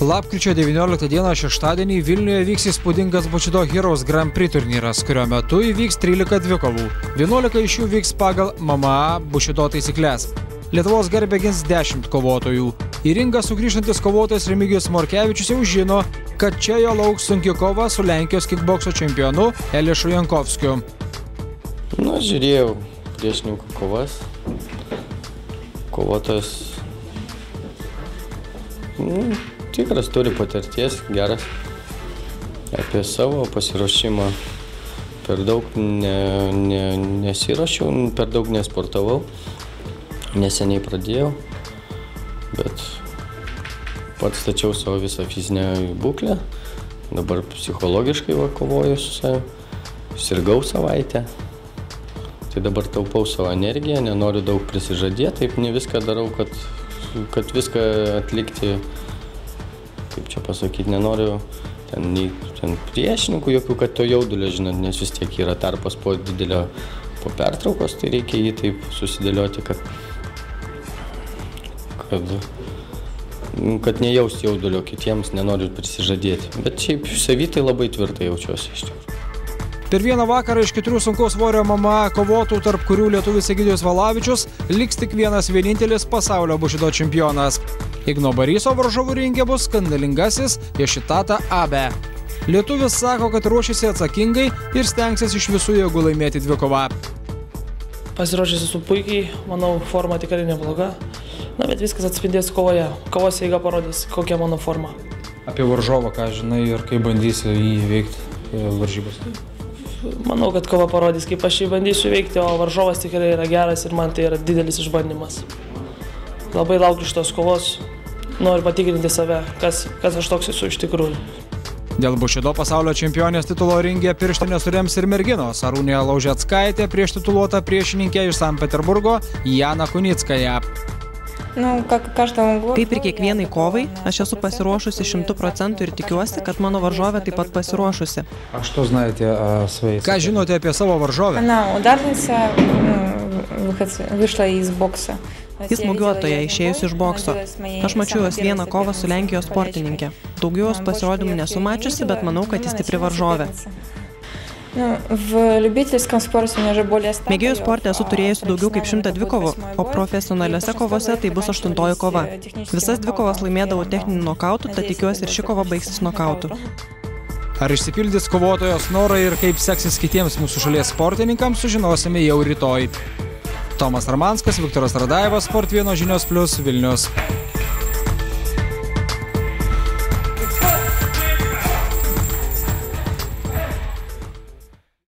Lapkričio 19 dieną šeštadienį Vilniuje vyks įspūdingas Bushido Heroes Grand Prix turnyras, kurio metu įvyks 13 dvikovų. 11 iš jų vyks pagal MMA Bushido taisyklės. Lietuvos garbę gins 10 kovotojų. Į ringą sugrįžtantis kovotojas Remigijus Morkevičius jau žino, kad čia jo lauks sunki kova su Lenkijos kickbokso čempionu Elišu Jankovskiu. Žiūrėjau priešininkų kovas. Kovotojas tikras, turi patirties, geras. Apie savo pasiruošimą per daug nesiruošiau, per daug nesportavau. Neseniai pradėjau, bet pats stačiau savo visą fizinę būklę. Dabar psichologiškai kovoju su savimi. Sirgau savaitę. Tai dabar taupau savo energiją, nenoriu daug prisižadėti, taip ne viską darau, kad viską atlikti, kaip čia pasakyti, nenoriu ten priešininkų jokių, kad to jaudulio, žinot, nes vis tiek yra tarpas po didelio po pertraukos, tai reikia jį taip susidėlioti, kad nejaust jaudulio kitiems, nenoriu prisižadėti. Bet šiaip savitai labai tvirtai jaučiuosi iš tikrųjų. Per vieną vakarą iš 4 sunkaus svorio MMA kovotų, tarp kurių lietuvis Egidijus Valavičius, liks tik vienintelis pasaulio Bushido čempionas. Igno Bariso varžovų ringe bus skandalingasis Yoshitata Abe. Lietuvis sako, kad ruošiasi atsakingai ir stengsis iš visų jėgų laimėti dvikovą. Pasiruošęs esu puikiai, manau, forma tikrai nebloga. Bet viskas atspindės kovoje. Kovos eiga parodys, kokia mano forma. Apie varžovą, ką žinai ir kaip bandysi jį įveikti varžybos? Manau, kad kova parodys, kaip aš jį bandysiu veikti, o varžovas tikrai yra geras ir man tai yra didelis išbandymas. Labai laukiu šitos kovos, noriu patikrinti save, kas aš toks esu iš tikrųjų. Dėl Bushido pasaulio čempionės titulo ringe pirštinės surems ir merginos Arūnė Laužeckaitė prieš tituluotą priešininkę iš Sankt Peterburgo Jana Kunickaja. Kaip ir kiekvienai kovai, aš esu pasiruošusi 100% ir tikiuosi, kad mano varžovė taip pat pasiruošusi. Ką žinote apie savo varžovę? Jis smūgiuotoja, išėjusi iš bokso. Aš mačiau jos vieną kovą su Lenkijos sportininkė. Daugiau jos pasirodymų nesu mačiusi, bet manau, kad jis stipri varžovė. Mėgėjų sporte esu turėjusi daugiau kaip 100 dvikovų, o profesionaliuose kovose tai bus 8. kova. Visas dvikovas laimėdavau techninių nokautų, tad tikiuosi ir ši kova baigsis nokautų. Ar išsipildys kovotojos norai ir kaip seksis kitiems mūsų šalies sportininkams, sužinosime jau rytoj. Tomas Ramanskas, Viktoras Radajevas, Sport 1 žinios + Vilnius.